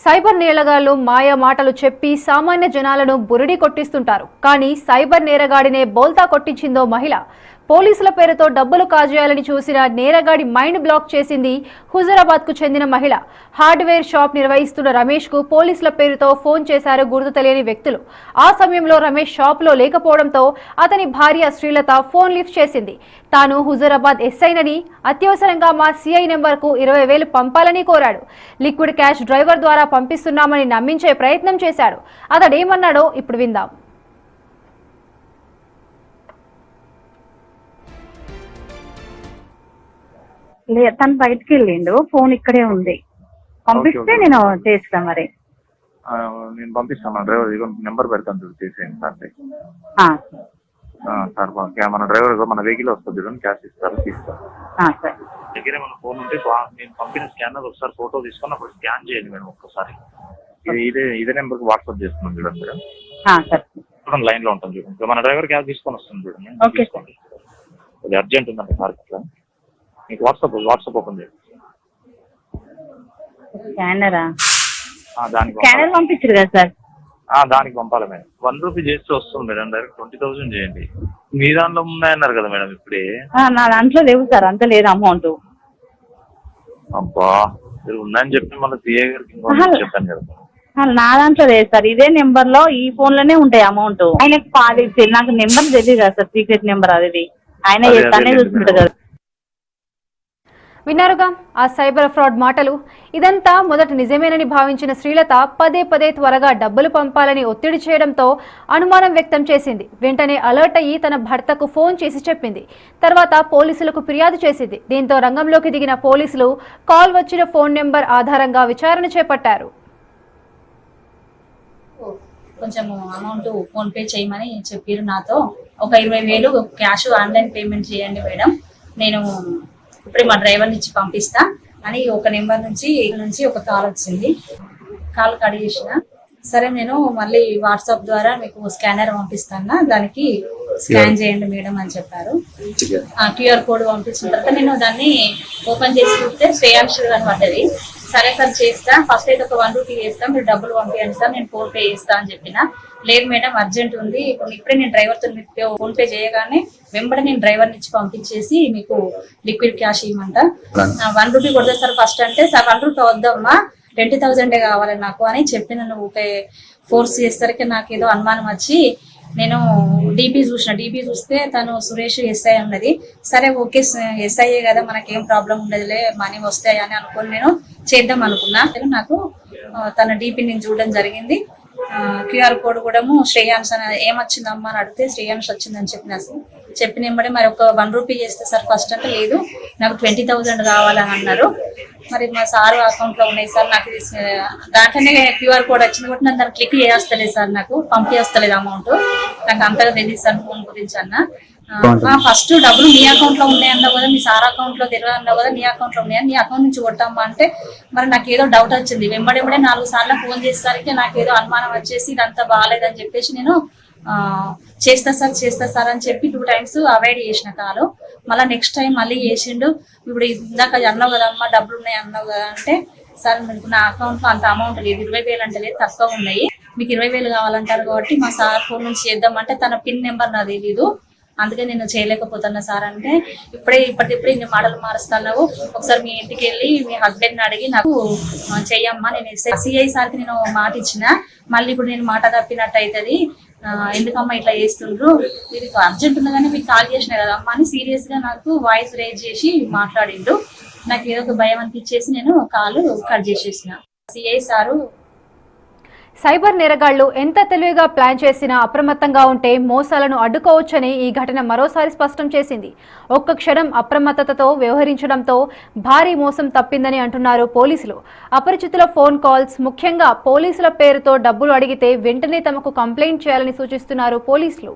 Cyber నేరగాళ్లు మాయ మాటలు చెప్పి సామాన్య జనాలను బురిడి కొట్టిస్తుంటారు. కానీ సైబర్ నేరగాడినే బోల్తా కొట్టించిందో మహిళ. పోలీసుల పేరుతో డబ్బులు కాజేయాలని చూసిన నేరగాడి మైండ్ బ్లాక్ చేసింది హుజూరాబాద్ కు చెందిన మహిళ. హార్డ్వేర్ షాప్ నిర్వహిస్తున్న రమేష్ కు పోలీసుల పేరుతో ఫోన్ చేశారు గుర్తు తెలియని వ్యక్తులు. ఆ సమయంలో రమేష్ షాప్ లో లేకపోవడంతో అతని భార్య శ్రీలత ఫోన్ లిఫ్ట్ చేసింది. తాను హుజూరాబాద్ ఎస్ఐనని, అత్యవసరంగా మా సిఐ నెంబర్ కు 20,000 పంపాలని కోరాడు. లిక్విడ్ క్యాష్ డ్రైవర్ ద్వారా పంపిస్తున్నామని నమ్మించే ప్రయత్నం చేశాడు. అతడేమన్నాడో ఇప్పుడు విందాం. తను బయటకి వెళ్ళిండు, ఫోన్ ఇక్కడే ఉంది, పంపిస్తే నేను చేస్తా. మరి నేను పంపిస్తాను. డ్రైవర్ నెంబర్ పెడతాను, చూడు చేసేయండి సార్. సార్ మన డ్రైవర్ మన వెహికల్ వస్తుంది చూడండి, క్యాష్ ఇస్తారు, తీస్తారు. దగ్గర మన ఫోన్ ఉంటే నేను పంపిన స్కానర్ ఒకసారి ఫోటో తీసుకొని అప్పుడు స్కాన్ చేయండి మేడం ఒక్కసారి. ఇదే నెంబర్కి వాట్సాప్ చేస్తున్నాం చూడండి మేడం. చూడండి లైన్ లో ఉంటాం చూడండి. మన డ్రైవర్ క్యాష్ తీసుకొని వస్తుంది చూడండి, తీసుకోండి. అది అర్జెంట్ ఉందండి సార్. ఇట్లా మీకు వాట్సాప్ ఓపెన్ చేయండి. స్కానర్ పంపించారు కదా సార్, దానికి పంపాలి మేడం. 1 రూపీ చేస్తే వస్తుంది మేడం. డైరెక్ట్ 20,000 చేయండి. మీ దాంట్లో ఉన్నాయన్నారు కదా మేడం ఇప్పుడే. నా దాంట్లో లేవు సార్, అంత లేదు అమౌంట్. అబ్బా మీరు ఉన్నాయని చెప్పి మళ్ళీ సిఐ గారికి చెప్పాను కదా. నా దాంట్లో లేదు సార్, ఇదే నెంబర్ లో ఈ ఫోన్ లోనే ఉంటాయి అమౌంట్. ఆయనకు కాల్ ఇచ్చి నాకు నెంబర్ తెలియదు కదా సార్, సీక్రెట్ నెంబర్ అది. ఆయన చేస్తానే చూస్తుంటారు కదా. విన్నారుగా ఆ సైబర్ ఫ్రాడ్ మాటలు. ఇదంతా మొదట నిజమేనని భావించిన శ్రీలత పదే త్వరగా డబ్బులు పంపాలని ఒత్తిడి చేయడంతో అనుమానం వ్యక్తం చేసింది. వెంటనే అలర్ట్ అయ్యి తన భర్తకు ఫోన్ చేసి చెప్పింది. తర్వాత పోలీసులకు ఫిర్యాదు చేసింది. దీంతో రంగంలోకి దిగిన పోలీసులు కాల్ వచ్చిన ఫోన్ నెంబర్ ఆధారంగా విచారణ చేపట్టారు. కొంచెం అమౌంట్ ఫోన్ పే చేయమని చెప్పారు నాతో. ఒక 20,000 క్యాష్ ఆన్లైన్ పేమెంట్ చేయండి మేడం, నేను ఇప్పుడే మా డ్రైవర్ని ఇచ్చి పంపిస్తా అని ఒక నెంబర్ నుంచి ఒక కాల్ వచ్చింది. కాల్ కట్ చేసిన. సరే నేను మళ్ళీ వాట్సాప్ ద్వారా మీకు స్కానర్ పంపిస్తాను, దానికి స్కాన్ చేయండి మేడం అని చెప్పారు. క్యూఆర్ కోడ్ పంపించిన తర్వాత నేను దాన్ని ఓపెన్ చేసి చూస్తే శ్రేయాంశు అని పడ్డది. సరే సార్ చేస్తా, ఫస్ట్ అయితే ఒక 1 రూపీ చేస్తాం, మీరు డబ్బులు పంపించండి సార్, నేను ఫోన్ పే చేస్తా అని చెప్పిన. లేదు మేడం అర్జెంట్ ఉంది, ఇప్పుడే నేను డ్రైవర్తో ఫోన్ పే చేయగానే వెంబడి నేను డ్రైవర్ని ఇచ్చి పంపించేసి మీకు లిక్విడ్ క్యాష్ ఇవ్వమంట. 1 రూపీ కొడతా సార్ ఫస్ట్ అంటే, సార్ 1 రూపీ వద్దమ్మా 20,000 కావాలి నాకు అని చెప్పి నన్ను ఫోర్స్ చేసేసరికి నాకు ఏదో అనుమానం వచ్చి నేను డీపీ చూస్తే తను సురేష్ ఎస్ఐ అన్నది. సరే ఓకే ఎస్ఐఏ కదా, మనకేం ప్రాబ్లం ఉండదులే, మనీ వస్తాయి అని అనుకుని నేను చేద్దాం అనుకున్నా. నాకు తన డీపీ నేను చూడడం జరిగింది. క్యూఆర్ కోడ్ కూడా శ్రేయాన్స్ అని ఏమొచ్చిందమ్మా అని అడిగితే శ్రేయాన్స్ వచ్చిందని చెప్పిన వెంబడే మరి ఒక 1 రూపీ చేస్తే సార్ ఫస్ట్ అంటే, లేదు నాకు 20,000 కావాలని అన్నారు. మరి మా సార్ అకౌంట్ లో ఉన్నాయి సార్, నాకు దాంట్లోనే క్యూఆర్ కోడ్ వచ్చింది కూడా నన్ను దాన్ని క్లిక్ చేస్తలేదు సార్, నాకు పంపించలేదు అమౌంట్, నాకు అంతగా తెలియదు సార్ ఫోన్ గురించి అన్న. ఫస్ట్ డబ్బులు నీ అకౌంట్ లో ఉన్నాయన్నావు కదా, మీ సార్ అకౌంట్ లో తెలియదు అన్నావు కదా, నీ అకౌంట్ లో ఉన్నాయని నీ అకౌంట్ నుంచి కొట్టమ్మా అంటే, మరి నాకు ఏదో డౌట్ వచ్చింది. వెంబడెంబడే 4 సార్లు ఫోన్ చేసేసరికి నాకు ఏదో అనుమానం వచ్చేసి ఇదంతా బాగాలేదని చెప్పేసి నేను చేస్తా సార్ అని చెప్పి 2 టైమ్స్ అవాయిడ్ చేసిన కాలు. మళ్ళీ నెక్స్ట్ టైం మళ్ళీ చేసిండు. ఇప్పుడు ఇందాక అన్నావు కదా అమ్మా డబ్బులు ఉన్నాయి అన్నావు కదా అంటే, సార్ మీకు నా అకౌంట్ లో అంత అమౌంట్ లేదు, 20,000 అంటే లేదు, తక్కువ ఉన్నాయి, మీకు 20,000 కావాలంటారు కాబట్టి మా సార్ ఫోన్ నుంచి చేద్దామంటే తన పిన్ నెంబర్ నాకు తెలీదు, అందుకే నేను చేయలేకపోతున్నా సార్ అంటే, ఇప్పటికిప్పుడే ఇన్ని మాటలు మారుస్తున్నావు, ఒకసారి మీ ఇంటికి వెళ్ళి మీ హస్బెండ్ని అడిగి నాకు చెయ్యమ్మా, నేను సిఐ సార్కి నేను మాట ఇచ్చిన, మళ్ళీ ఇప్పుడు నేను మాట తప్పినట్టు అవుతుంది, ఎందుకమ్మా ఇట్లా చేస్తుండ్రు, ఇది అర్జెంట్ ఉన్నదని మీకు కాల్ చేసిన కదా అమ్మా అని సీరియస్ గా నాకు వాయిస్ రేజ్ చేసి మాట్లాడిండు. నాకు ఏదో ఒక భయం అనిపించేసి నేను కాల్ కట్ చేసేసిన. సిఐ సారు సైబర్ నేరగాళ్లు ఎంత తెలివిగా ప్లాన్ చేసినా అప్రమత్తంగా ఉంటే మోసాలను అడ్డుకోవచ్చని ఈ ఘటన మరోసారి స్పష్టం చేసింది. ఒక్క క్షణం అప్రమత్తతతో వ్యవహరించడంతో భారీ మోసం తప్పిందని అంటున్నారు పోలీసులు. అపరిచితుల ఫోన్ కాల్స్, ముఖ్యంగా పోలీసుల పేరుతో డబ్బులు అడిగితే వెంటనే తమకు కంప్లైంట్ చేయాలని సూచిస్తున్నారు పోలీసులు.